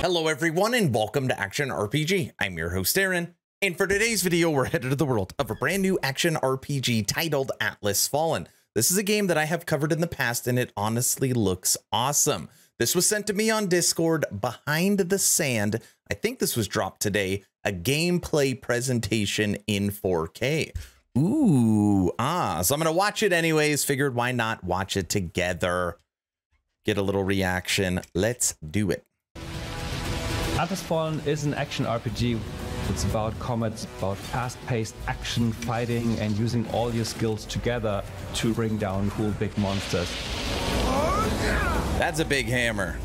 Hello everyone and welcome to Action RPG. I'm your host Aaron, and for today's video we're headed to the world of a brand new action RPG titled Atlas Fallen. This is a game that I have covered in the past and it honestly looks awesome. This was sent to me on Discord behind the sand. I think this was dropped today, a gameplay presentation in 4K. So I'm gonna watch it anyways. Figured why not watch it together, get a little reaction. Let's do it. Atlas Fallen is an action RPG. It's about combat, it's about fast-paced action, fighting, and using all your skills together to bring down cool big monsters. That's a big hammer.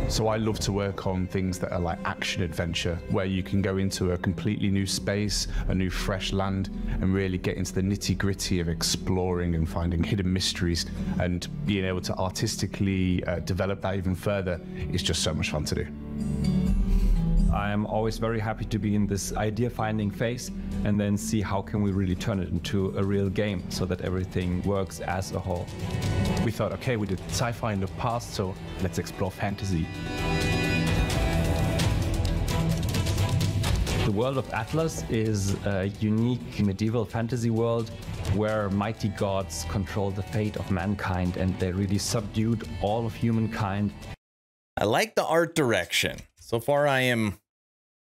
So I love to work on things that are like action adventure, where you can go into a completely new space, a new fresh land, and really get into the nitty-gritty of exploring and finding hidden mysteries, and being able to artistically develop that even further is just so much fun to do. I'm always very happy to be in this idea finding phase and then see how can we really turn it into a real game so that everything works as a whole. We thought, okay, we did sci-fi in the past, so let's explore fantasy. The world of Atlas is a unique medieval fantasy world where mighty gods control the fate of mankind, and they really subdued all of humankind. I like the art direction. So far I am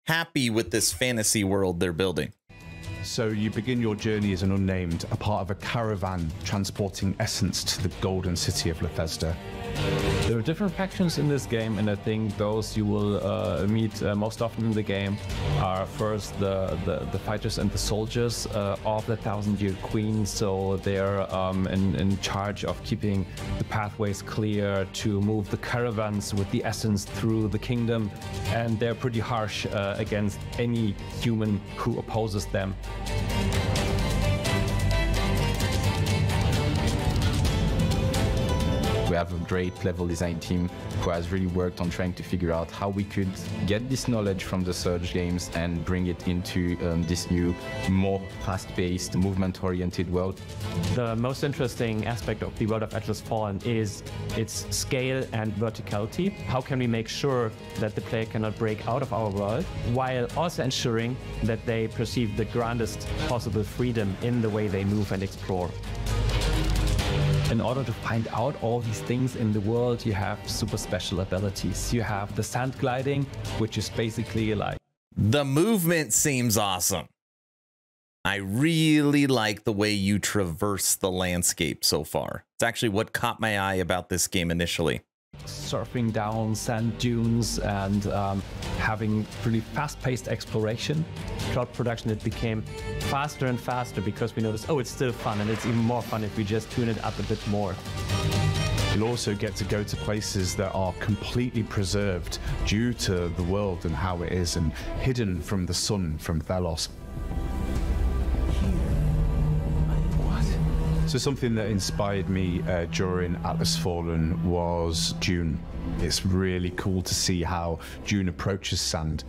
happy with this fantasy world they're building. So you begin your journey as an unnamed, a part of a caravan transporting essence to the golden city of Bethesda. There are different factions in this game, and I think those you will meet most often in the game are first the fighters and the soldiers of the Thousand-Year Queen. So they're in charge of keeping the pathways clear to move the caravans with the essence through the kingdom, and they're pretty harsh against any human who opposes them. We have a great level design team who has really worked on trying to figure out how we could get this knowledge from the Surge games and bring it into this new, more fast-paced, movement-oriented world. The most interesting aspect of the world of Atlas Fallen is its scale and verticality. How can we make sure that the player cannot break out of our world, while also ensuring that they perceive the grandest possible freedom in the way they move and explore? In order to find out all these things in the world, you have super special abilities. You have the sand gliding, which is basically like... The movement seems awesome. I really like the way you traverse the landscape so far. It's actually what caught my eye about this game initially. Surfing down sand dunes and having really fast-paced exploration. Throughout production, it became faster and faster because we noticed, oh, it's still fun, and it's even more fun if we just tune it up a bit more. You'll also get to go to places that are completely preserved due to the world and how it is, and hidden from the sun from Thelos. So something that inspired me during Atlas Fallen was Dune. It's really cool to see how Dune approaches sand.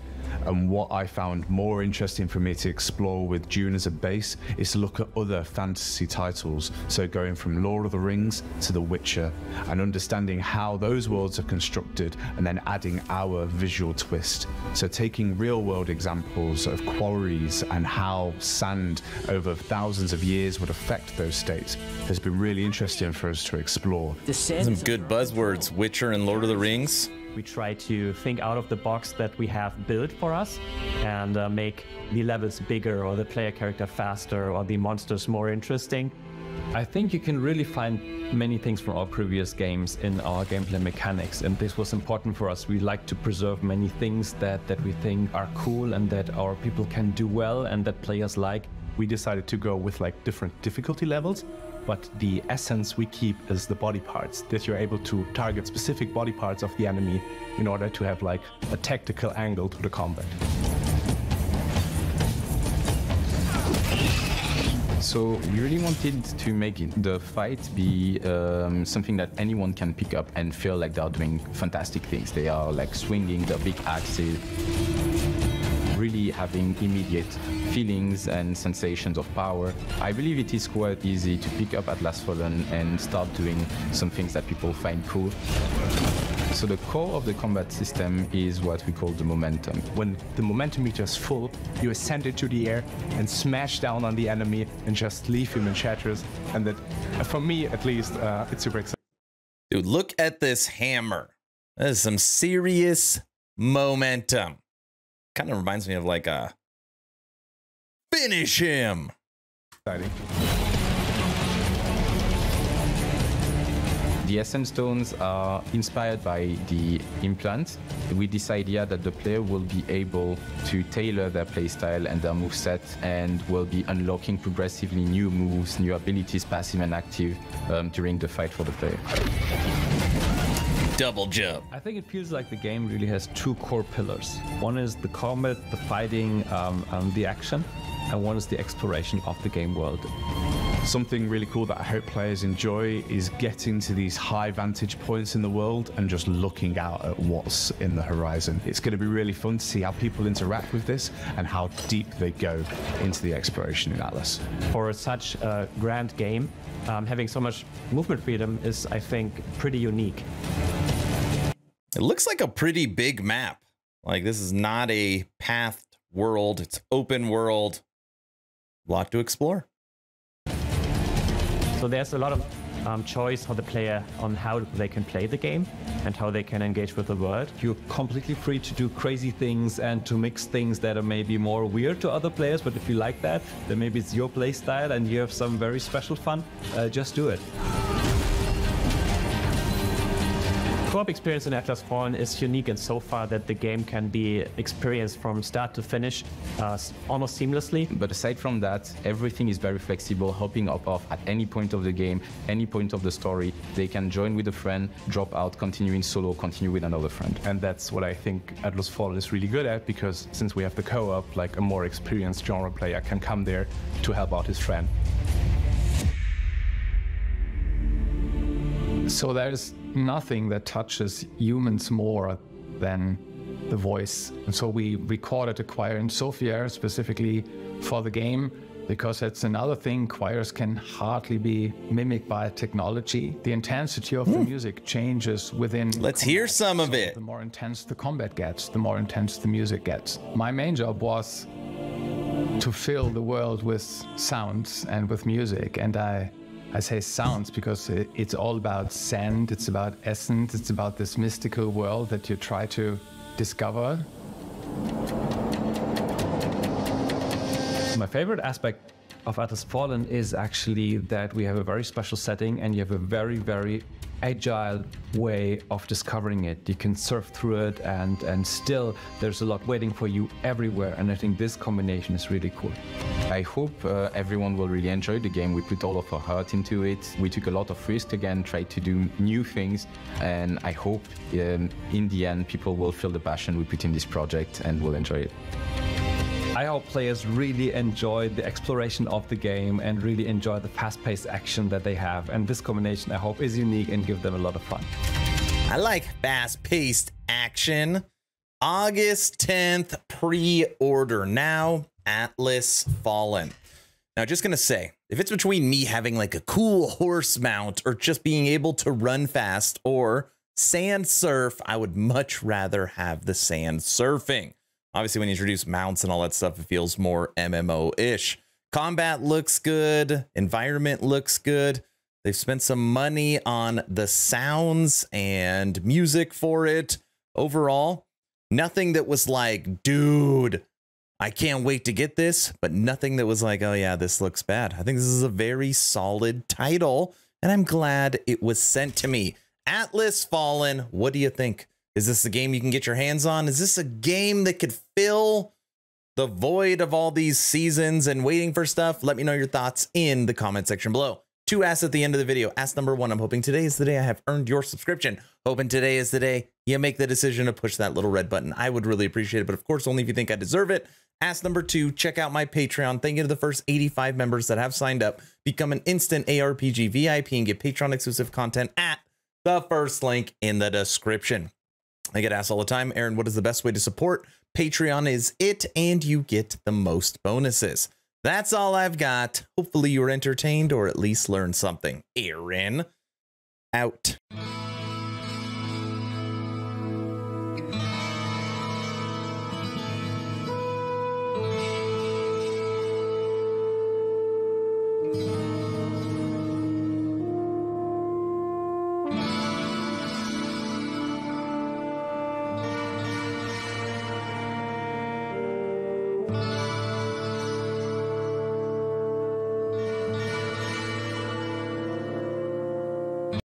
And what I found more interesting for me to explore with Dune as a base is to look at other fantasy titles. So going from Lord of the Rings to The Witcher, and understanding how those worlds are constructed and then adding our visual twist. So taking real world examples of quarries and how sand over thousands of years would affect those states has been really interesting for us to explore. Some good buzzwords, Witcher and Lord of the Rings. We try to think out of the box that we have built for us and make the levels bigger, or the player character faster, or the monsters more interesting. I think you can really find many things from our previous games in our gameplay mechanics, and this was important for us. We like to preserve many things that we think are cool and that our people can do well and that players like. We decided to go with like different difficulty levels, but the essence we keep is the body parts, that you're able to target specific body parts of the enemy in order to have like a tactical angle to the combat. So we really wanted to make the fight be something that anyone can pick up and feel like they're doing fantastic things. They are like swinging their big axes, really having immediate feelings and sensations of power. I believe it is quite easy to pick up Atlas Fallen and start doing some things that people find cool. So the core of the combat system is what we call the momentum. When the momentum meter is full, you ascend into the air and smash down on the enemy and just leave him in shatters. And that, for me at least, it's super exciting. Dude, look at this hammer. That is some serious momentum. Kind of reminds me of like a finish him. Exciting. The Essence Stones are inspired by the implant, with this idea that the player will be able to tailor their playstyle and their moveset and will be unlocking progressively new moves, new abilities, passive and active, during the fight for the player. Double jump. I think it feels like the game really has two core pillars. One is the combat, the fighting, the action, and one is the exploration of the game world. Something really cool that I hope players enjoy is getting to these high vantage points in the world and just looking out at what's in the horizon. It's going to be really fun to see how people interact with this and how deep they go into the exploration in Atlas. For such a grand game, having so much movement freedom is, I think, pretty unique. It looks like a pretty big map. Like, this is not a pathed world. It's open world. A lot to explore. So there's a lot of choice for the player on how they can play the game and how they can engage with the world. You're completely free to do crazy things and to mix things that are maybe more weird to other players, but if you like that, then maybe it's your play style and you have some very special fun, just do it. Co-op experience in Atlas Fallen is unique in so far that the game can be experienced from start to finish almost seamlessly. But aside from that, everything is very flexible, hopping up off at any point of the game, any point of the story. They can join with a friend, drop out, continue in solo, continue with another friend. And that's what I think Atlas Fallen is really good at, because since we have the co-op, like a more experienced genre player can come there to help out his friend. So there's nothing that touches humans more than the voice. And so we recorded a choir in Sofia specifically for the game, because that's another thing. Choirs can hardly be mimicked by technology. The intensity of the music changes within. Let's hear some of it. The more intense the combat gets, the more intense the music gets. My main job was to fill the world with sounds and with music, and I say sounds because it's all about sand, it's about essence, it's about this mystical world that you try to discover. My favorite aspect of Atlas Fallen is actually that we have a very special setting and you have a very, very agile way of discovering it. You can surf through it and still there's a lot waiting for you everywhere, and I think this combination is really cool. I hope everyone will really enjoy the game. We put all of our heart into it. We took a lot of risk again, tried to do new things, and I hope in the end people will feel the passion we put in this project and will enjoy it. I hope players really enjoy the exploration of the game and really enjoy the fast-paced action that they have. And this combination, I hope, is unique and give them a lot of fun. I like fast-paced action. August 10th, pre-order now, Atlas Fallen. Now, just gonna say, if it's between me having like a cool horse mount or just being able to run fast or sand surf, I would much rather have the sand surfing. Obviously, when you introduce mounts and all that stuff, it feels more MMO-ish. Combat looks good. Environment looks good. They've spent some money on the sounds and music for it. Overall, nothing that was like, dude, I can't wait to get this, but nothing that was like, oh yeah, this looks bad. I think this is a very solid title, and I'm glad it was sent to me. Atlas Fallen, what do you think? Is this a game you can get your hands on? Is this a game that could fill the void of all these seasons and waiting for stuff? Let me know your thoughts in the comment section below. 2 asks at the end of the video. Ask number 1, I'm hoping today is the day I have earned your subscription. Hoping today is the day you make the decision to push that little red button. I would really appreciate it, but of course, only if you think I deserve it. Ask number 2, check out my Patreon. Thank you to the first 85 members that have signed up. Become an instant ARPG VIP and get Patreon exclusive content at the first link in the description. I get asked all the time, Aaron, what is the best way to support Patreon is it, and you get the most bonuses. That's all I've got. Hopefully you were entertained or at least learned something. Aaron, out.